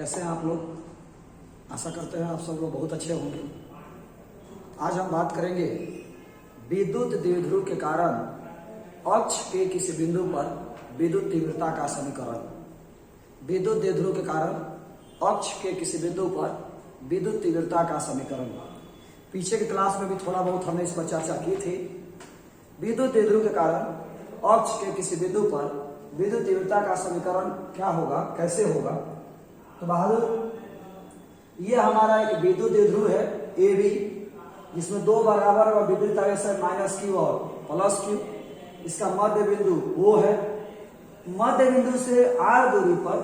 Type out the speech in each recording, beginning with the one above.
कैसे हैं आप लोग? आशा करते हैं आप सब लोग बहुत अच्छे होंगे। आज हम बात करेंगे विद्युत द्विध्रुव के कारण अक्ष के किसी बिंदु पर विद्युत तीव्रता का समीकरण। विद्युत द्विध्रुव के कारण अक्ष के किसी बिंदु पर विद्युत तीव्रता का समीकरण। पीछे के क्लास में भी थोड़ा बहुत हमने इस पर चर्चा की थी। विद्युत द्विध्रुव के कारण अक्ष के किसी बिंदु पर विद्युत तीव्रता का समीकरण क्या होगा, कैसे होगा? तो बहादुर, ये हमारा एक विद्युत द्विध्रुव है ए बी, जिसमें दो बराबर और विपरीत आवेश है -q और +q। इसका मध्य बिंदु O है। मध्य बिंदु से r दूरी पर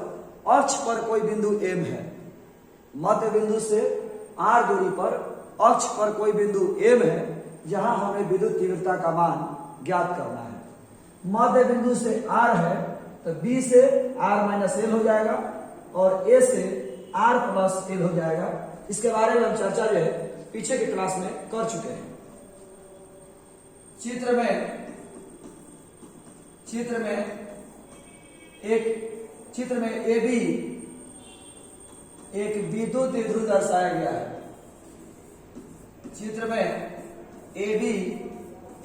अक्ष पर कोई बिंदु M है। मध्य बिंदु से r दूरी पर अक्ष पर कोई बिंदु M है, जहां हमें विद्युत तीव्रता का मान ज्ञात करना है। मध्य बिंदु से R है तो B से R - L हो जाएगा और A से R + L हो जाएगा। इसके बारे में हम चर्चा जो है पीछे के क्लास में कर चुके हैं। चित्र में AB एक विद्युत द्विध्रुव दर्शाया गया है। चित्र में AB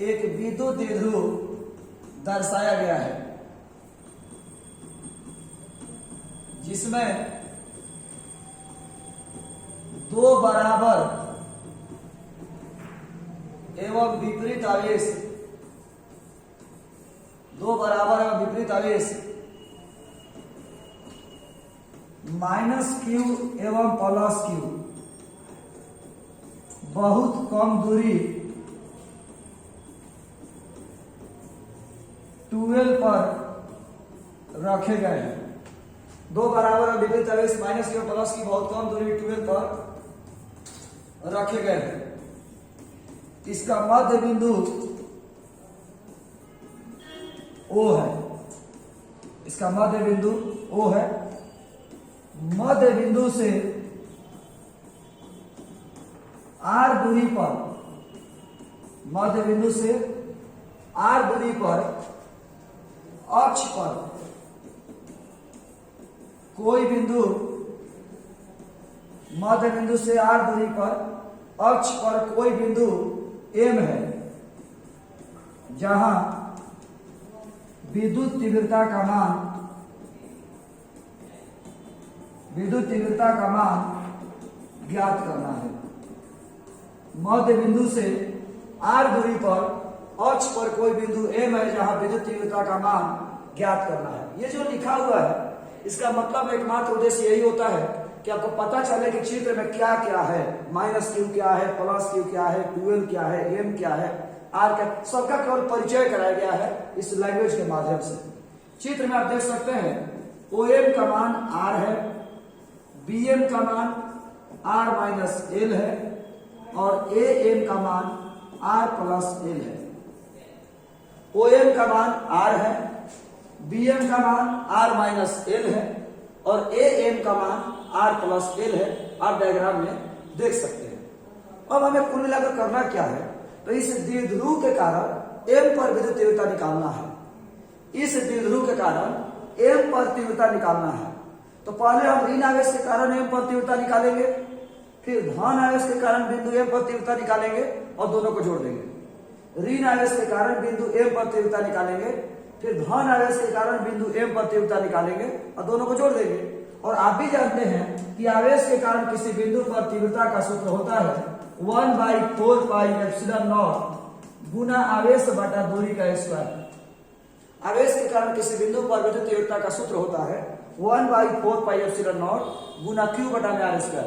एक विद्युत द्विध्रुव दर्शाया गया है, जिसमें दो बराबर एवं विपरीत आवेश -q एवं +q बहुत कम दूरी 12 पर रखे गए हैं। दो बराबर और विपरीत आवेश -q और +q बहुत कम दूरी 12 पर रखे गए हैं। इसका मध्य बिंदु O है। इसका मध्य बिंदु O है। मध्य बिंदु से R दूरी पर, मध्य बिंदु से R दूरी पर अक्ष पर कोई बिंदु, मध्य बिंदु से R दूरी पर अक्ष पर कोई बिंदु M है, जहां विद्युत तीव्रता का मान ज्ञात करना है। मध्य बिंदु से R दूरी पर अक्ष पर कोई बिंदु M है, जहां विद्युत तीव्रता का मान ज्ञात करना है। ये जो लिखा हुआ है, इसका मतलब एकमात्र उद्देश्य यही होता है कि आपको पता चले कि चित्र में क्या क्या है, -q क्या है, +q क्या है, 12 क्या है, M क्या है, R क्या, सबका केवल परिचय कराया गया है इस लैंग्वेज के माध्यम से। चित्र में आप देख सकते हैं OM का मान R है, BM का मान R - L है और AM का मान R + L है। OM का मान R है, BM का मान R - L है और AM का मान R + L है। आप डायग्राम में देख सकते हैं। अब हमें कुल मिलाकर करना क्या है, तो इस द्विध्रुव के कारण M पर विद्युत तीव्रता निकालना है। इस द्विध्रुव के कारण M पर तीव्रता निकालना है। तो पहले हम ऋण आवेश के कारण M पर तीव्रता निकालेंगे, फिर धन आवेश के कारण बिंदु M पर तीव्रता निकालेंगे और दोनों को जोड़ देंगे। ऋण आवेश के कारण बिंदु M पर तीव्रता निकालेंगे, फिर धन आवेश के कारण बिंदु M पर तीव्रता निकालेंगे और दोनों को जोड़ देंगे। और आप भी जानते हैं कि आवेश के कारण किसी बिंदु पर तीव्रता का सूत्र होता है 1/4πε0 गुना आवेश बटा दूरी का स्क्वायर। आवेश के कारण किसी बिंदु पर विद्युत तीव्रता का सूत्र होता है 1/4πε0 गुना q बटा r²।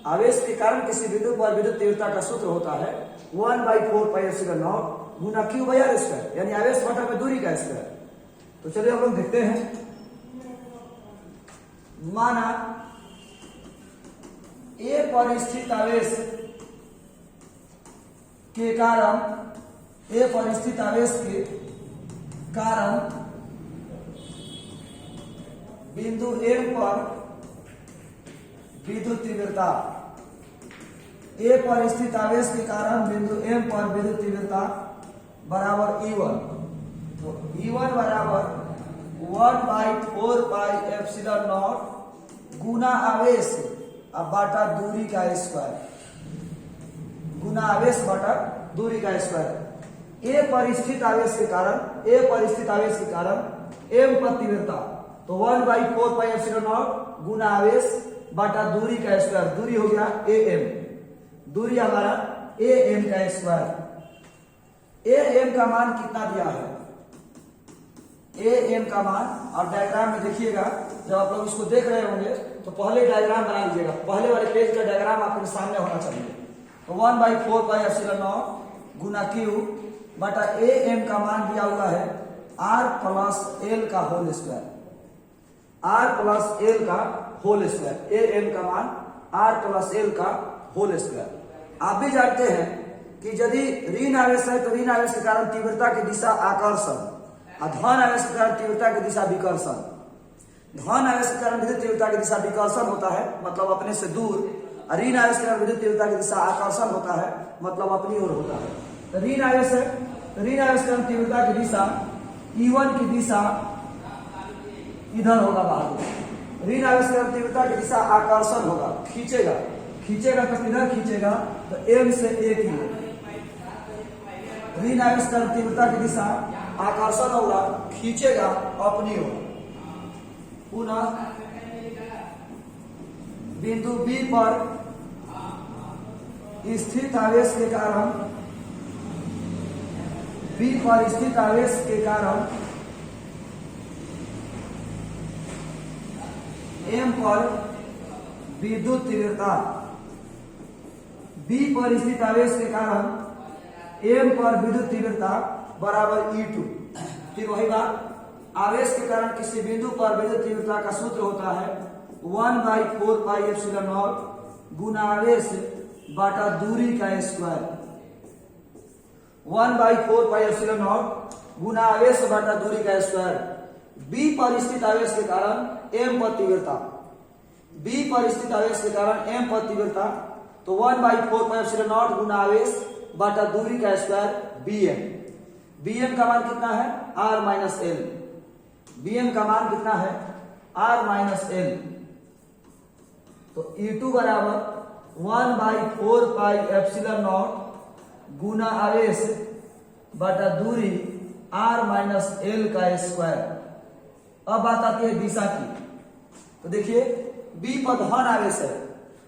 आवेश के कारण किसी बिंदु पर विद्युत तीव्रता का सूत्र होता है 1/4πε0 गुना q r², यानी आवेश बटा में दूरी का स्क्वायर। तो चलिए हम लोग देखते हैं। माना A पर स्थित आवेश के कारण, A पर स्थित आवेश के कारण बिंदु M पर विद्युत तीव्रता, A पर स्थित आवेश के कारण बिंदु M पर विद्युत तीव्रता बराबर E1। तो E1 बराबर 1/4πε0 गुना आवेश अब बाटा दूरी का स्क्वायर, गुना आवेश बटा दूरी का स्क्वायर। ए पर स्थित आवेश के कारण, ए पर स्थित आवेश के कारण एम पर तीव्रता, तो 1/4 पाई एप्सिलॉन नॉट गुना आवेश बटा दूरी का स्क्वायर। दूरी हो गया ए एम, दूरी हमारा ए एम का स्क्वायर। ए एम का मान कितना दिया है, ए एम का मान, और डायग्राम में देखिएगा जब आप लोग इसको देख रहे होंगे तो पहले डायग्राम बना लीजिएगा, पहले वाले पेज का डायग्राम आपके सामने होना चाहिए। तो 1/4 पाई एप्सिलॉन नॉट गुना क्यू बटा ए एम का मान दिया हुआ है आर प्लस एल का whole square, R plus L का होल स्क्वायर। ए एम का मान आर प्लस एल का होल स्क्वायर। आप भी जानते हैं कि यदि ऋण आवेश है तो ऋण आवेश के कारण तीव्रता की दिशा आकर्षण, और धन आवेश के कारण तीव्रता की दिशा विकर्षण। धन आवेश के कारण विद्युत तीव्रता की दिशा विकर्षण होता है, मतलब अपने से दूर, और ऋण आवेश के कारण विद्युत तीव्रता की दिशा आकर्षण होता है, मतलब अपनी ओर होता है। तो ऋण आवेश है, ऋण आवेश के कारण तीव्रता की दिशा E1 की दिशा इधर होगा बाहर। ऋण आवेश के कारण तीव्रता की दिशा आकर्षण होगा, खींचेगा, खींचेगा तो किधर खींचेगा, तो एम से ए की ओर। ऋण आवेश के कारण तीव्रता की दिशा आकर्षण होगा, खींचेगा अपनी ओर। पुनः बिंदु बी पर स्थित आवेश के कारण, बी पर स्थित आवेश के कारण एम पर विद्युत तीव्रता, बी पर स्थित आवेश के कारण एम पर विद्युत तीव्रता बराबर E2। फिर वही बात, आवेश के कारण किसी बिंदु पर विद्युत तीव्रता का सूत्र होता है 1/4 पाई एप्सिलॉन नॉट गुना आवेश बटा दूरी का स्क्वायर। 1/4 पाई एप्सिलॉन नॉट गुना आवेश बटा दूरी का स्क्वायर। बी पर स्थित आवेश के कारण एम पर तीव्रता, बी पर स्थित आवेश के कारण एम पर तीव्रता, तो 1/4 पाई एप्सिलॉन नॉट गुना आवेश बटा दूरी का स्क्वायर bm। bm का मान कितना है, r माइनस एल। bm का मान कितना है, r माइनस एल। तो E2 बराबर 1/4 पाई एप्सिलॉन नॉट गुना आवेश बटा दूरी r माइनस एल का स्क्वायर। अब बात आती है दिशा की, तो देखिए B पर धन आवेश है,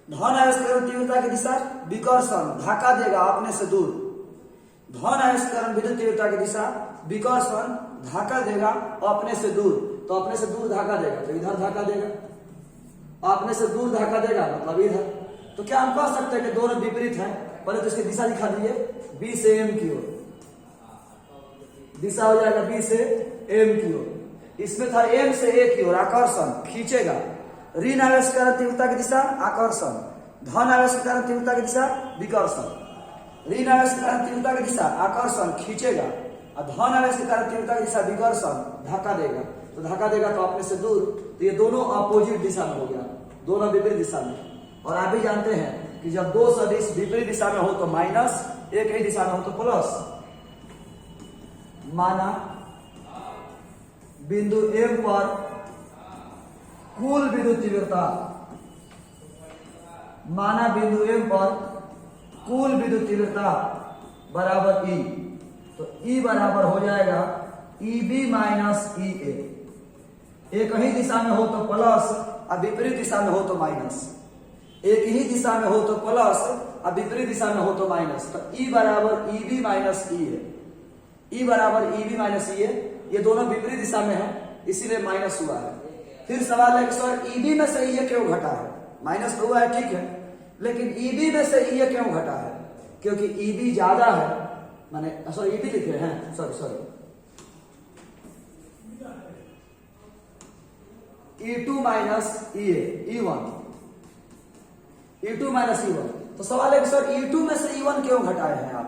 धन आवेश के कारण तीव्रता की दिशा विकर्षण, धक्का देगा अपने से दूर। धन आवेश के कारण विद्युत तीव्रता की दिशा विकर्षण, धक्का देगा अपने से दूर, तो अपने से दूर धक्का देगा तो इधर धक्का देगा, अपने से दूर धक्का देगा मतलब इधर। तो क्या हम कह सकते हैं कि दोनों विपरीत हैं? पहले तो इसकी दिशा दिखा दीजिए, बी से एम की ओर, दिशा हो जाएगा बी से एम की ओर। इसमें था एम से ए की ओर आकर्षण, खींचेगा। ऋण आवेश के कारण तीव्रता की दिशा आकर्षण, धन आवेश के कारण तीव्रता की दिशा विकर्षण। ऋण आवेश के कारण तीव्रता की दिशा आकर्षण, खींचेगा, और धन आवेश के कारण तीव्रता की दिशा विकर्षण, धक्का देगा। तो धक्का देगा तो अपने से दूर, तो ये दोनों अपोजिट दिशा में हो गया, दोनों विपरीत दिशा में। और आप भी जानते हैं कि जब दो सदिश विपरीत दिशा में हो तो माइनस, एक ही दिशा में हो तो प्लस। माना बिंदु एम पर कुल विद्युत तीव्रता, माना बिंदु एम पर कुल विद्युत तीव्रता बराबर E, तो E बराबर हो जाएगा EB माइनस EA। एक ही दिशा में हो तो प्लस और विपरीत दिशा में हो तो माइनस, एक ही दिशा में हो तो प्लस और विपरीत दिशा में हो तो माइनस। तो E बराबर EB माइनस E है, E बराबर EB माइनस E है। ये दोनों विपरीत दिशा में है इसीलिए माइनस हुआ है। फिर सवाल है कि सर EB में से E क्यों घटा है? माइनस तो हुआ है ठीक है, लेकिन EB में से E क्यों घटा है? क्योंकि EB ज्यादा है, माने सॉरी EB लिख रहे हैं, sorry E2 minus EA, E1, E2 minus E1। तो सवाल है कि सर E2 में से E1 क्यों घटाए हैं आप?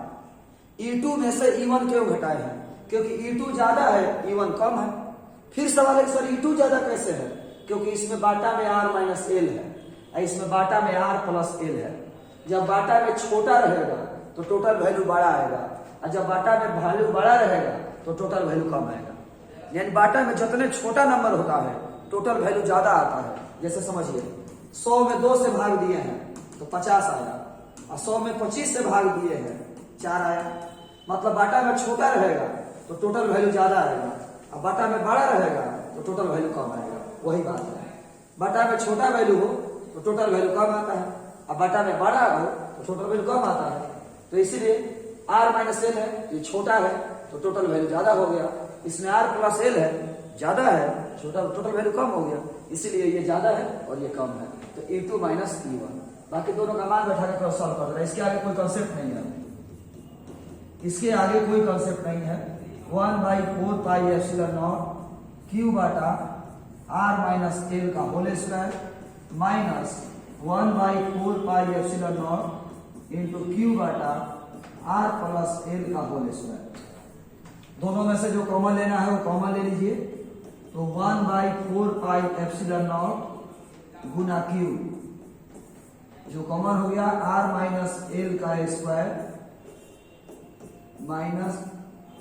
E2 में से E1 क्यों घटाए हैं? क्योंकि E2 ज्यादा है, E1 कम है। फिर सवाल है कि सर E2 ज्यादा कैसे है? क्योंकि इसमें बाटा में R माइनस एल है और इसमें बाटा में R प्लस एल है। जब बाटा में छोटा रहेगा तो टोटल वैल्यू बड़ा आएगा, और जब बाटा में वैल्यू बड़ा रहेगा तो टोटल वैल्यू कम आएगा। यानी बाटा में जितने छोटा नंबर होता है टोटल वैल्यू ज्यादा आता है, जैसे समझिए 100 में 2 से भाग दिए हैं तो 50 आया, और 100 में 25 से भाग दिए हैं 4 आया। मतलब बाटा में छोटा रहेगा तो टोटल वैल्यू ज्यादा आएगा, और बाटा में बड़ा रहेगा तो टोटल वैल्यू कम आएगा। वही बात है, बाटा में छोटा वैल्यू हो तो टोटल वैल्यू कम आता है, और बाटा में बड़ा हो तो टोटल वैल्यू कम आता है। तो इसीलिए r माइनस एल है, ये छोटा है तो टोटल वैल्यू ज्यादा हो गया, इसमें r प्लस एल है ज्यादा है, छोटा टोटल वैल्यू कम हो गया, इसीलिए ये ज्यादा है और ये कम है। तो E2 माइनस E1, बाकी दोनों का मान बैठा के सॉल्व कर रहा है। इसके आगे कोई कॉन्सेप्ट नहीं है, इसके आगे कोई कॉन्सेप्ट नहीं है। 1/4 पाई एप्सिलॉन नॉट क्यू बाटा r माइनस एल का whole square minus 1/4 pi epsilon not into q बाटा r प्लस एल का होल स्क्वायर। दोनों में से जो कॉमन लेना है वो कॉमन ले लीजिए। तो 1/4 पाई एप्सिलॉन नॉट गुना क्यू, जो कॉमन हो गया r माइनस एल का स्क्वायर माइनस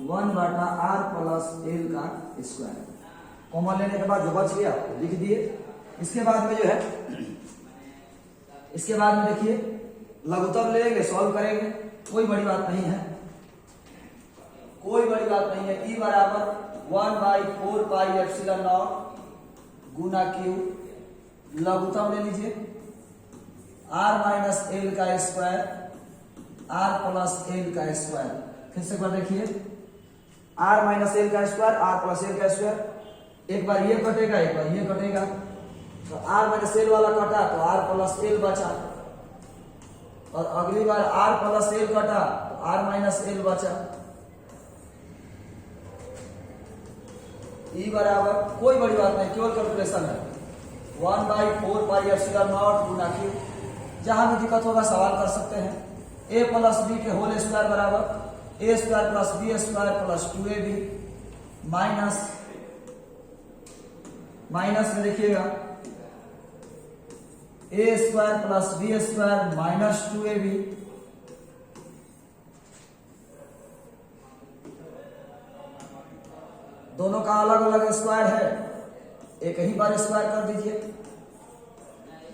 1 बाटा r प्लस एल का स्क्वायर। कॉमन लेने के बाद जो बच गया लिख दिए। इसके बाद में जो है, इसके बाद में देखिए लघुत्तम लेंगे, सॉल्व करेंगे, कोई बड़ी बात नहीं है, कोई बड़ी बात नहीं है। E बराबर 1/4 पाई एप्सिलॉन नॉट गुना क्यू, लघुत्तम ले लीजिए r माइनस एल का स्क्वायर r प्लस एल का स्क्वायर। फिर से एक बार देखिए, r माइनस एल का स्क्वायर r प्लस एल का स्क्वायर, एक बार ये कटेगा एक बार ये कटेगा, तो r माइनस एल वाला कटा तो r प्लस एल बचा, और अगली बार r प्लस एल कटा तो r माइनस एल बचा। E बराबर कोई बड़ी बात नहीं, केवल कैलकुलेशन है, 1/4 पाई एप्सिलॉन नॉट गुना क्यू। जहां भी दिक्कत होगा सवाल कर सकते हैं। a प्लस बी के होल स्क्वायर बराबर a square plus B square plus 2ab minus में देखिएगा a square plus B square minus 2ab, दोनों का अलग अलग स्क्वायर है, एक ही बार स्क्वायर कर दीजिए।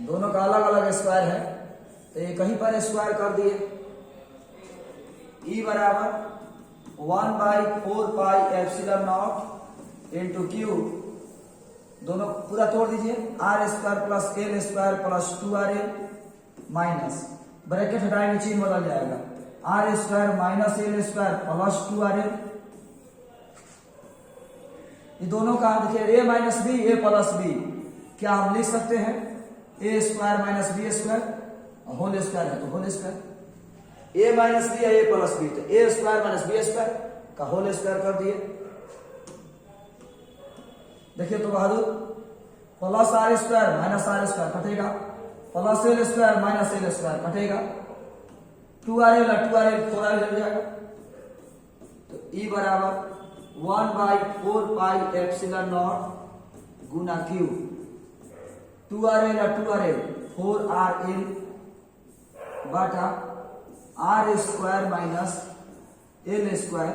दोनों का अलग अलग स्क्वायर है तो एक ही पर स्क्वायर कर दिए। E बराबर 1/4 pi epsilon not into Q, दोनों पूरा तोड़ दीजिए, r square plus L square plus 2rl minus bracket हटाएंगे चिन्ह बदल जाएगा, r square minus L square plus 2rl। ये दोनों का देखिए a minus B a plus B, क्या हम लिख सकते हैं a square minus B square whole square है तो whole square, a minus B a plus B, तो a square minus B square का होल स्क्वायर कर दिए। देखिए तो बहादुर, plus R square minus R square कटेगा, plus L square minus L square कटेगा, 2rl 2rl 4rl हो जाएगा। तो E बराबर 1/4 पाई एप्सिलॉन नॉट गुना क्यू, 2rl 2rl 4rl बाटा r square minus L square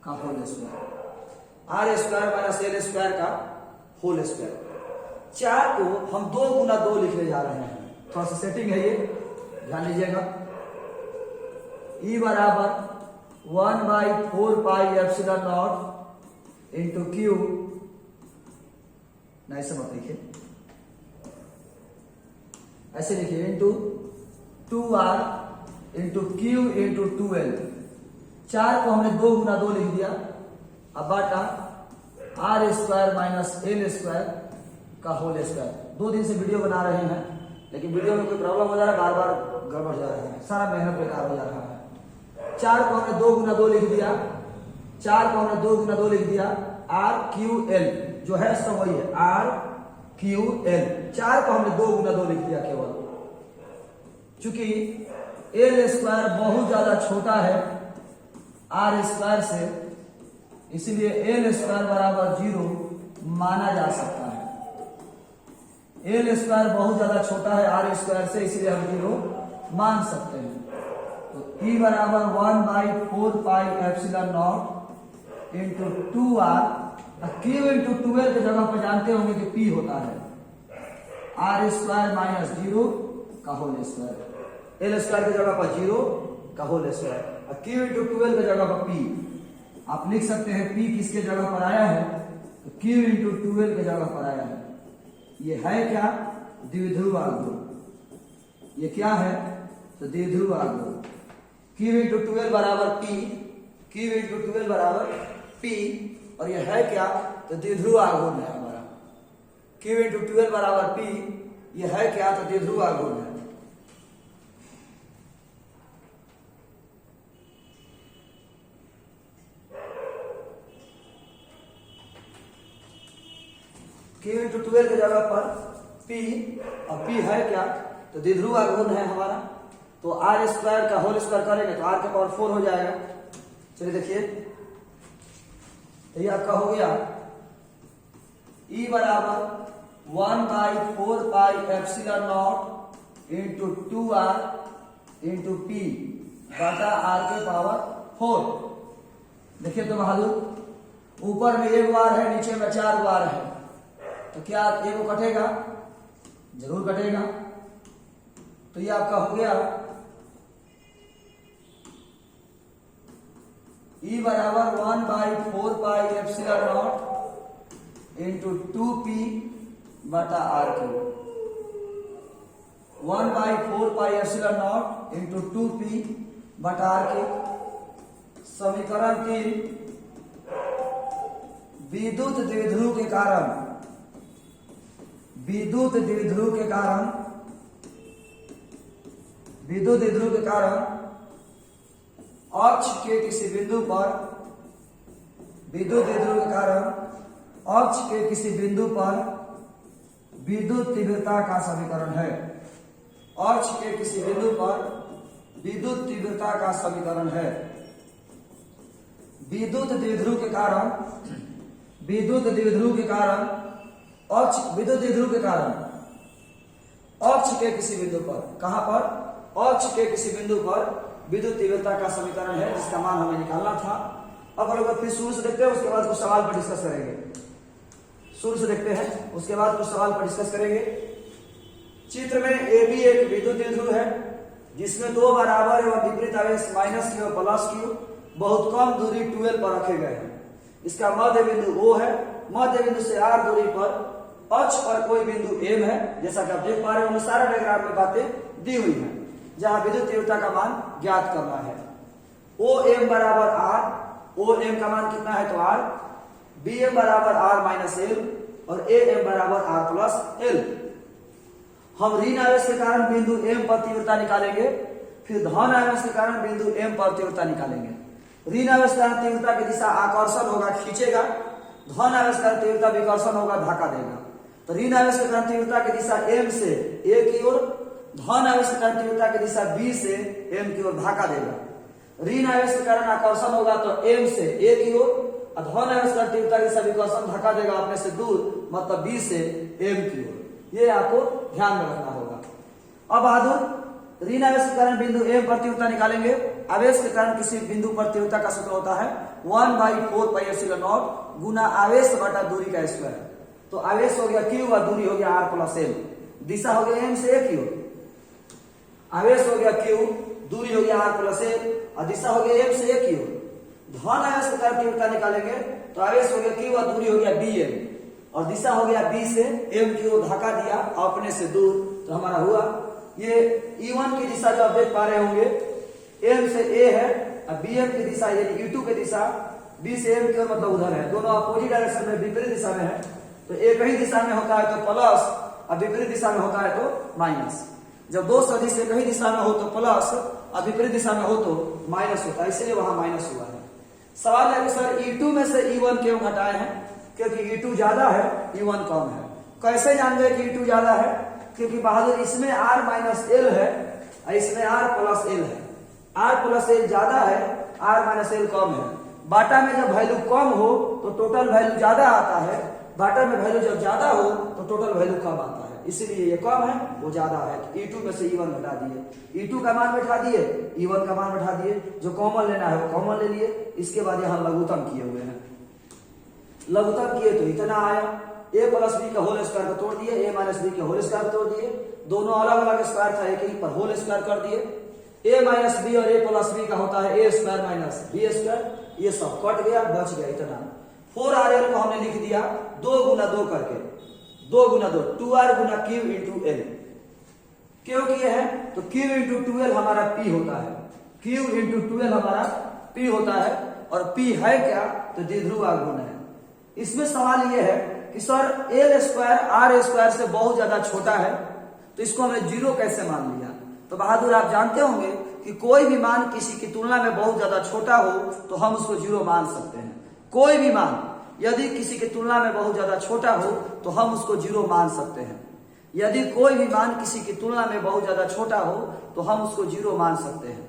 का whole square, r square minus L square का होल स्क्वायर। 4 को हम 2 गुना 2 लिखने जा रहे हैं, थोड़ा सा सेटिंग है ये, ध्यान लीजिएगा। E बराबर 1/4 pi epsilon not into Q, नहीं से मत लिखिए, ऐसे लिखिए, into 2r into Q into 2l। 4 को हमने 2 गुना 2 लिख दिया, अब बाटा r square minus L square का होल स्क्वायर। 2 दिन से वीडियो बना रहे हैं लेकिन वीडियो में कोई प्रॉब्लम हो जा रहा है, बार बार गड़बड़ जा रहा है, सारा मेहनत बेकार हो जा रहा है। 4 को हमने 2 गुना 2 लिख दिया, 4 को हमने 2 गुना 2 लिख दिया, r q l जो है सब वही है, r q l। 4 को हमने 2 गुना 2 लिख दिया केवल, चूंकि एल स्क्वायर बहुत ज्यादा छोटा है आर स्क्वायर से, इसलिए एल स्क्वायर बराबर 0 माना जा सकता है। एल स्क्वायर बहुत ज्यादा छोटा है आर स्क्वायर से, इसलिए हम 0 मान सकते हैं। तो E बराबर 1/4 pi epsilon not into 2r, Q into 2l की जगह पर जानते होंगे कि P होता है, आर स्क्वायर माइनस 0 का होल स्क्वायर, एल स्क्वायर की जगह पर 0 का होल स्क्वायर, और क्यू इंटू 12 की जगह पर पी। आप लिख सकते हैं पी किसके जगह पर आया है, तो क्यू इंटू 12 की जगह पर आया है। ये है क्या, द्विध्रुव आघूर्ण। ये क्या है, तो द्विध्रुव आघूर्ण। क्यू इंटू 12 बराबर पी, क्यू इंटू 12 बराबर पी, और ये है क्या, तो द्विध्रुव आघूर्ण है हमारा। क्यू इंटू 12 बराबर पी, ये है क्या, तो द्विध्रुव आघूर्ण है। क्यू इंटू 12 की जगह पर पी, और पी है क्या, तो द्विध्रुव आघूर्ण है हमारा। तो आर स्क्वायर का होल स्क्वायर करेंगे तो आर के पावर 4 हो जाएगा। चलिए देखिए, तो ये आपका हो गया ई बराबर 1/4 pi epsilon not into 2r into P बटा आर के पावर 4। देखिए तो बहादुर, ऊपर में 1 बार है, नीचे में 4 बार है, तो क्या एगो कटेगा, जरूर कटेगा। तो ये आपका हो गया ई बराबर 1/4 pi epsilon not into 2p बटा R cube. 1/4 pi epsilon not into 2p बटा आर क्यूब। समीकरण 3, विद्युत द्विध्रुव के कारण, विद्युत द्विध्रुव के कारण, विद्युत द्विध्रुव के कारण अक्ष के किसी बिंदु पर, विद्युत द्विध्रुव के कारण अक्ष के किसी बिंदु पर विद्युत तीव्रता का समीकरण है। अक्ष के किसी बिंदु पर विद्युत तीव्रता का समीकरण है। विद्युत द्विध्रुव के कारण, विद्युत द्विध्रुव के कारण अक्ष, विद्युत द्विध्रुव के कारण अक्ष के किसी बिंदु पर, कहां पर, अक्ष के किसी बिंदु पर विद्युत तीव्रता का समीकरण है, जिसका मान हमें निकालना था। अब हम लोग फिर शुरू से देखते हैं, उसके बाद कुछ सवाल पर डिस्कस करेंगे। शुरू से देखते हैं, उसके बाद कुछ सवाल पर डिस्कस करेंगे। चित्र में ए बी एक विद्युत द्विध्रुव है, जिसमें 2 बराबर एवं विपरीत आवेश माइनस क्यू और प्लस क्यू बहुत कम दूरी 12 पर रखे गए हैं। इसका मध्य बिंदु O है। मध्य बिंदु से r दूरी पर अक्ष पर कोई बिंदु M है, जैसा कि आप देख पा रहे हैं, सारा डायग्राम में बातें दी हुई हैं, जहां विद्युत तीव्रता का मान ज्ञात करना है। OM बराबर R, OM का मान कितना है, तो R, BM बराबर R माइनस L, और AM बराबर R प्लस L। हम ऋण आवेश के कारण बिंदु M पर तीव्रता निकालेंगे, फिर धन आवेश के कारण बिंदु M पर तीव्रता निकालेंगे। ऋण आवेश के कारण तीव्रता की दिशा आकर्षण होगा, खींचेगा। धन आवेश के कारण तीव्रता विकर्षण होगा, धक्का देगा। तो ऋण आवेश के कारण तीव्रता की दिशा M से A की ओर, धन आवेश के कारण तीव्रता की दिशा B से M की ओर धक्का देगा। ऋण आवेश के कारण आकर्षण होगा तो M से A की ओर, और धन आवेश के कारण तीव्रता की दिशा विकर्षण धक्का देगा अपने से दूर, मतलब B से M की ओर। ये आपको ध्यान में रखना होगा। अब बहादुर, ऋण आवेश के कारण बिंदु M पर तीव्रता निकालेंगे। आवेश के कारण किसी बिंदु पर तीव्रता का सूत्र होता है 1/4 पाई एप्सिलॉन नॉट गुना आवेश बटा दूरी का स्क्वायर। तो आवेश हो गया Q और दूरी हो गया R प्लस L। दिशा हो गया M से A की ओर। आवेश हो गया Q, दूरी हो गया R प्लस L, और दिशा हो गया M से A की ओर। धन आवेश के कारण तीव्रता निकालेंगे तो आवेश हो गया Q और दूरी हो गया BM, और दिशा हो गया B से M की ओर धक्का दिया अपने से दूर। तो हमारा हुआ ये E1 की दिशा जो आप देख पा रहे होंगे, M से A है, और BM की दिशा यानी E2 की दिशा B से M की ओर, मतलब उधर है। दोनों अपोजिट डायरेक्शन में, विपरीत दिशा में है। तो एक ही दिशा में होता है तो प्लस, और विपरीत दिशा में होता है तो माइनस। जब दो सदिश एक ही दिशा में हो तो प्लस, और विपरीत दिशा में हो तो माइनस होता है, इसलिए वहां माइनस हुआ है। सवाल है कि सर E2 में से E1 क्यों घटाए हैं? क्योंकि E2 ज्यादा है, E1 कम है। कैसे जान गए कि E2 ज्यादा है? क्योंकि बहादुर इसमें R माइनस L है, और इसमें R प्लस L है। R प्लस L ज्यादा है, R माइनस L कम है। बाटा में जब वैल्यू कम हो तो टोटल वैल्यू ज्यादा आता है, बाटा में वैल्यू जब ज्यादा हो तो टोटल वैल्यू कम आता है, इसीलिए ये कम है, वो ज्यादा है। तो E2 में से E1 घटा दिए, E2 का मान बैठा दिए, E1 का मान बैठा दिए। जो कॉमन लेना है वो कॉमन ले लिए। इसके बाद यहाँ लघुत्तम किए हुए हैं, लघुत्तम किए तो इतना आया, ए प्लस बी का होल स्क्वायर को तोड़ दिए, ए माइनस बी के होल स्क्वायर तोड़ दिए, दोनों अलग अलग स्क्वायर था एक ही पर होल स्क्वायर कर दिए। ए माइनस बी और ए प्लस बी का होता है ए स्क्वायर माइनस बी स्क्वायर, ये सब कट गया, बच गया इतना। 4rl को हमने लिख दिया 2 गुना 2 करके, 2 गुना 2 2r गुना क्यू इंटू एल। क्यों किए हैं तो क्यू इंटू 2l हमारा पी होता है, क्यू इंटू 2l हमारा पी होता है, और पी है क्या तो द्विध्रुव आघूर्ण है। इसमें सवाल यह है कि sir L square R square से बहुत ज्यादा छोटा है, तो इसको हमने जीरो कैसे मान लिया। तो बहादुर आप जानते होंगे कि कोई भी मान किसी की तुलना में बहुत ज्यादा छोटा हो तो हम उसको जीरो मान सकते हैं। कोई भी मान यदि किसी की तुलना में बहुत ज्यादा छोटा हो तो हम उसको जीरो मान सकते हैं। यदि कोई भी मान किसी की तुलना में बहुत ज्यादा छोटा हो तो हम उसको जीरो मान सकते हैं।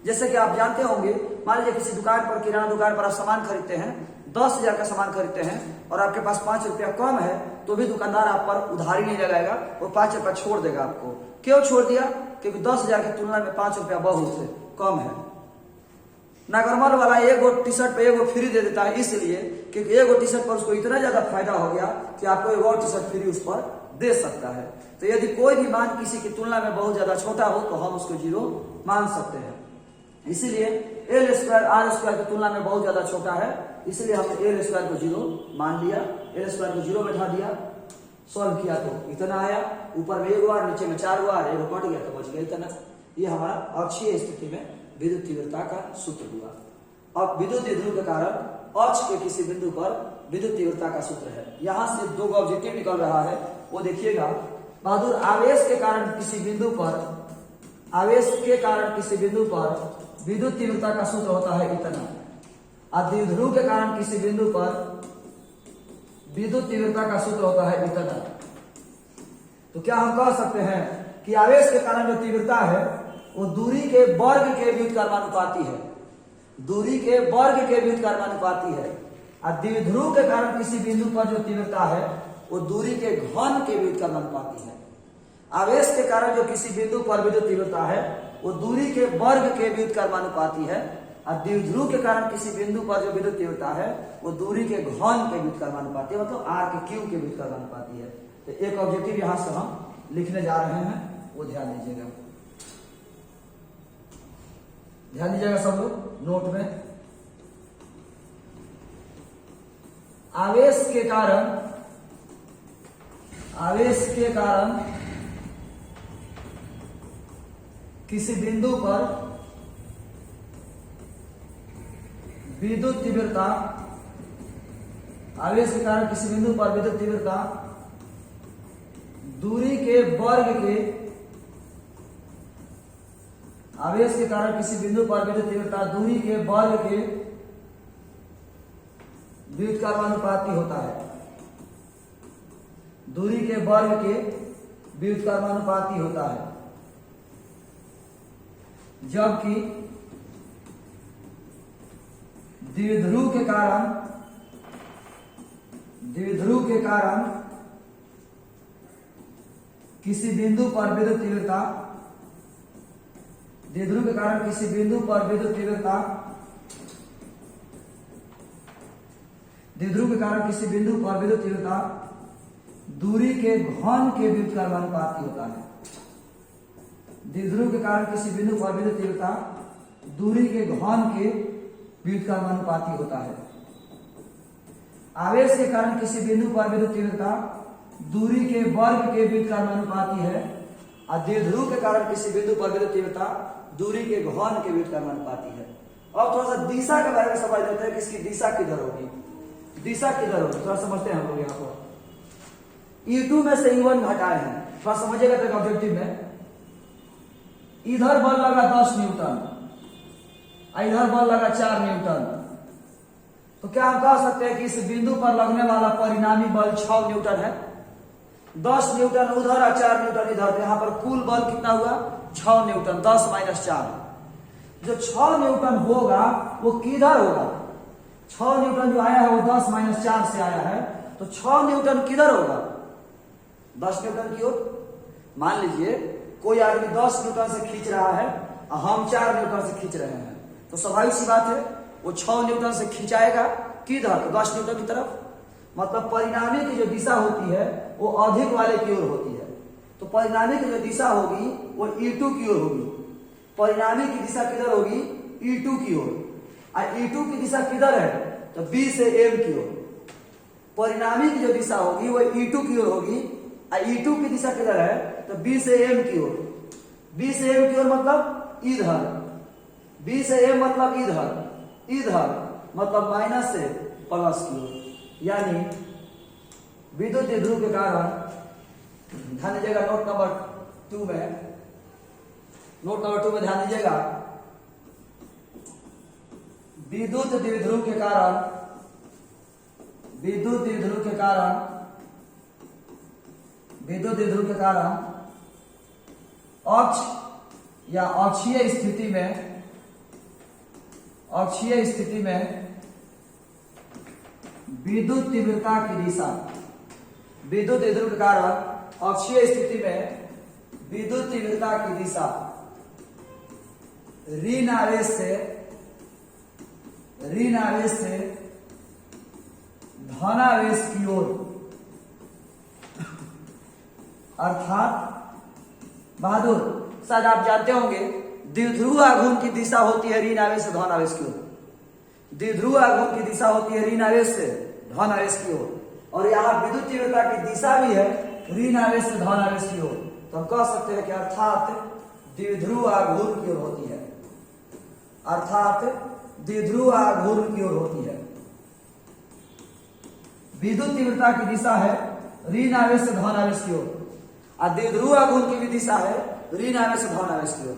जैसे कि आप जानते होंगे, मान लीजिए किसी दुकान पर, किराना दुकान पर आप सामान खरीदते हैं, 10,000 का सामान खरीदते हैं और आपके पास 5 रुपया कम है, तो भी दुकानदार आप पर उधारी नहीं लगाएगा, वो 5 रुपया छोड़ देगा आपको। क्यों छोड़ दिया? क्योंकि 10,000 की तुलना में 5 रुपया बहुत है, कम है। नागरमल वाला एगो टी शर्ट पे एगो फ्री दे देता है, इसलिए क्योंकि एगो टी शर्ट पर उसको इतना ज्यादा फायदा हो गया कि आपको एक और टी शर्ट फ्री उस पर दे सकता है। तो यदि कोई भी मान किसी की तुलना में बहुत ज्यादा छोटा हो तो हम उसको जीरो मान सकते हैं। इसीलिए एल स्क्वायर आर स्क्वायर की तुलना में बहुत ज्यादा छोटा है, इसलिए हमने एल स्क्वायर को जीरो मान लिया, एल स्क्वायर को जीरो बैठा दिया। सॉल्व किया तो इतना आया, ऊपर में 1 बार, नीचे में 4 बार, एगो कट गया तो बच गया इतना। ये हमारा अक्षीय स्थिति में विद्युत तीव्रता का सूत्र हुआ। अब विद्युत द्विध्रुव के कारण अक्ष के किसी बिंदु पर विद्युत तीव्रता का सूत्र है। यहां से 2 ऑब्जेक्टिव निकल रहा है, वो देखिएगा। बहादुर आवेश के कारण किसी बिंदु पर, आवेश के कारण किसी बिंदु पर विद्युत तीव्रता का सूत्र होता है इतना, और द्विध्रुव के कारण किसी बिंदु पर विद्युत तीव्रता का सूत्र होता है इतना। तो क्या हम कह सकते हैं कि आवेश के कारण जो तीव्रता है वो दूरी के वर्ग के व्युत्क्रमानुपाती है, दूरी के वर्ग के व्युत्क्रमानुपाती है। और द्विध्रुव के कारण किसी बिंदु पर जो तीव्रता है वो दूरी के घन के व्युत्क्रमानुपाती है। आवेश के कारण जो किसी बिंदु पर विद्युत तीव्रता है वो दूरी के वर्ग के व्युत्क्रमानुपाती है, और द्विध्रुव के कारण किसी बिंदु पर जो विद्युत तीव्रता है वो दूरी के घन के व्युत्क्रमानुपाती है, मतलब आर के क्यू के व्युत्क्रमानुपाती है। तो एक ऑब्जेक्टिव यहां से हम लिखने जा रहे हैं, वो ध्यान दीजिएगा, ध्यान दीजिएगा सब लोग नोट में। आवेश के कारण किसी बिंदु पर विद्युत तीव्रता, आवेश के कारण किसी बिंदु पर विद्युत तीव्रता दूरी के वर्ग के, आवेश के कारण किसी बिंदु पर विद्युत तीव्रता दूरी के वर्ग के व्युत्क्रमानुपाती होता है, दूरी के वर्ग के व्युत्क्रमानुपाती होता है। जबकि द्विध्रुव के कारण किसी बिंदु पर विद्युत तीव्रता, द्विध्रुव के कारण किसी बिंदु पर विद्युत तीव्रता, द्विध्रुव के कारण किसी बिंदु पर विद्युत तीव्रता दूरी के घन के व्युत्क्रमानुपाती होता है। द्विध्रुव के कारण किसी बिंदु पर विद्युत तीव्रता दूरी के घन के व्युत्क्रमानुपाती होता है। आवेश के कारण किसी बिंदु पर विद्युत तीव्रता दूरी के वर्ग के व्युत्क्रमानुपाती है, और द्विध्रुव के कारण किसी बिंदु पर विद्युत तीव्रता दूरी के घन के व्युत्क्रमानुपाती है। अब थोड़ा सा दिशा के बारे में समझ लेते हैं कि इसकी दिशा किधर होगी, दिशा किधर होगी थोड़ा समझते हैं हम लोग। यहाँ पर E2 में से E1 घटाए हैं, थोड़ा समझिएगा तो ऑब्जेक्टिव में। इधर बल लगा 10 न्यूटन, इधर बल लगा 4 न्यूटन, तो क्या हम कह सकते हैं कि इस बिंदु पर लगने वाला परिणामी बल 6 न्यूटन है। 10 न्यूटन उधर और 4 न्यूटन इधर, तो यहाँ पर कुल बल कितना हुआ 6 न्यूटन, 10 - 4। जो 6 न्यूटन होगा वो किधर होगा, 6 न्यूटन जो आया है वो 10 - 4 से आया है, तो 6 न्यूटन किधर होगा 10 न्यूटन की ओर। मान लीजिए कोई आदमी 10 न्यूटन से खींच रहा है और हम 4 न्यूटन से खींच रहे हैं, तो स्वाभाविक सी बात है वो 6 न्यूटन से खींचाएगा किधर, तो 10 न्यूटन की तरफ। मतलब परिणामी की जो दिशा होती है वो अधिक वाले की ओर होती है। तो परिणामी की जो दिशा होगी वो E2 की ओर होगी। परिणामी की दिशा किधर होगी? E2 की ओर। और E2 की दिशा किधर है? तो B से M की ओर। परिणामी की जो दिशा होगी वो E2 की ओर होगी और E2 की दिशा किधर है? तो B से M की ओर। B से M की ओर मतलब इधर। B से M मतलब इधर मतलब माइनस से प्लस की ओर। यानी विद्युत द्विध्रुव के कारण, ध्यान दीजिएगा नोट नंबर 2 में ध्यान दीजिएगा, विद्युत द्विध्रुव के कारण अक्ष या अक्षीय स्थिति में विद्युत तीव्रता की दिशा, विद्युत द्विध्रुव के कारण अक्षीय स्थिति में विद्युत तीव्रता की दिशा ऋण आवेश से धनावेश की ओर, अर्थात बहादुर शायद आप जानते होंगे द्विध्रुव आघूर्ण की दिशा होती है ऋण आवेश से धन आवेश की ओर। द्विध्रुव आघूर्ण की दिशा होती है ऋण आवेश से धन आवेश की ओर, और यहाँ विद्युत तीव्रता की दिशा भी है ऋण आवेश से धन आवेश की ओर। तो हम कह सकते हैं कि अर्थात द्विध्रुव आघूर्ण की ओर होती है, अर्थात द्विध्रुव आघूर्ण की ओर होती है। विद्युत तीव्रता की दिशा है ऋण आवेश से धन आवेश की ओर, और द्विध्रुव आघूर्ण की भी दिशा है ऋण आवेश से धन आवेश की ओर।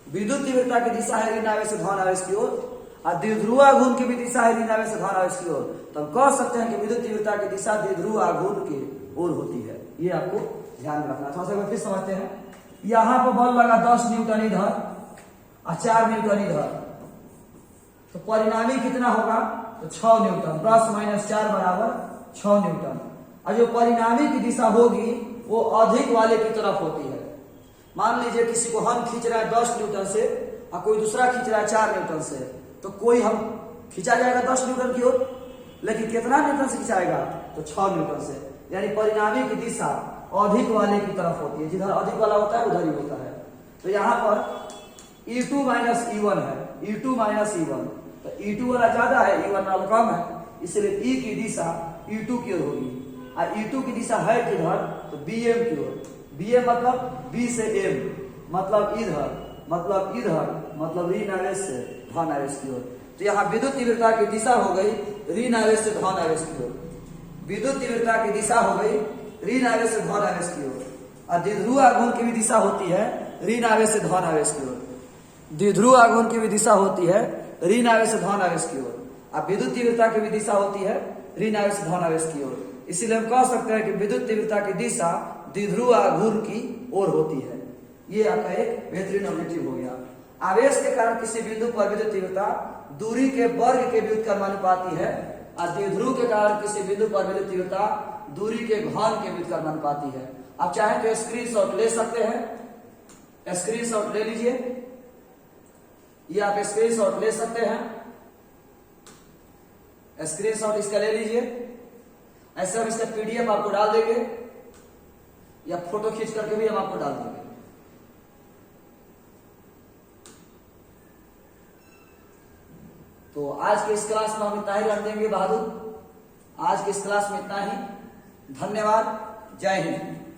विद्युत तीव्रता की दिशा है ऋण आवेश से धन आवेश की ओर, और द्विध्रुव आघूर्ण की भी दिशा है ऋण आवेश से धन आवेश की ओर। तो हम कह सकते हैं कि विद्युत तीव्रता की दिशा द्विध्रुव आघूर्ण की ओर होती है। ये आपको ध्यान में रखना। थोड़ा सा फिर समझते हैं। यहां पर बल लगा 10 न्यूटन इधर और 4 न्यूटन इधर, तो परिणामी कितना होगा? तो 6 न्यूटन, प्लस माइनस 4 बराबर 6 न्यूटन। और जो परिणामी की दिशा होगी वो अधिक वाले की तरफ होती है। मान लीजिए किसी को हम खींच रहा है 10 न्यूटन से और कोई दूसरा खींच रहा है 4 न्यूटन से, तो कोई हम खींचा जाएगा 10 न्यूटन की ओर, लेकिन कितना न्यूटन से खिंचाएगा? तो 6 न्यूटन से। यानी परिणामी की दिशा अधिक वाले की तरफ होती है, जिधर अधिक वाला होता है उधर ही होता है। तो यहाँ पर E2 माइनस E1 है, E2 माइनस E1, तो E2 वाला ज्यादा है, E1 वाला कम है, इसलिए E की दिशा E2 की ओर होगी। और E2 की दिशा है किधर? तो BM की ओर। BM मतलब B से M, मतलब मतलब ऋण आवेश से धन आवेश की ओर। तो यहाँ विद्युत तीव्रता की दिशा हो गई ऋण आवेश से धन आवेश की ओर। विद्युत तीव्रता की दिशा हो गई ऋण आवेश से धन आवेश की ओर। और द्विध्रुव आघूर्ण की भी दिशा होती है ऋण आवेश से धन आवेश की ओर। द्विध्रुव आघूर्ण की भी दिशा होती है ऋण आवेश से धन आवेश की ओर। और विद्युत तीव्रता की भी दिशा होती है ऋण आवेश से धन आवेश की ओर। इसीलिए हम कह सकते हैं कि विद्युत तीव्रता की दिशा द्विध्रुव आघूर्ण की ओर होती है। ये आपका एक बेहतरीन ऑब्जेक्टिव हो गया। आवेश के कारण किसी बिंदु पर विद्युत तीव्रता दूरी के वर्ग के व्युत्क्रमानुपाती है, और द्विध्रुव के कारण किसी बिंदु पर विद्युत तीव्रता दूरी के घन के व्युत्क्रमानुपाती है। आप चाहें तो स्क्रीनशॉट ले सकते हैं, स्क्रीनशॉट ले लीजिए, ये आप स्क्रीनशॉट ले सकते हैं, स्क्रीनशॉट इसका ले लीजिए। ऐसे हम इसका PDF आपको डाल देंगे या फोटो खींच करके भी हम आपको डाल देंगे। तो आज के इस क्लास में हम इतना ही रख देंगे बहादुर। आज के इस क्लास में इतना ही। धन्यवाद। जय हिंद।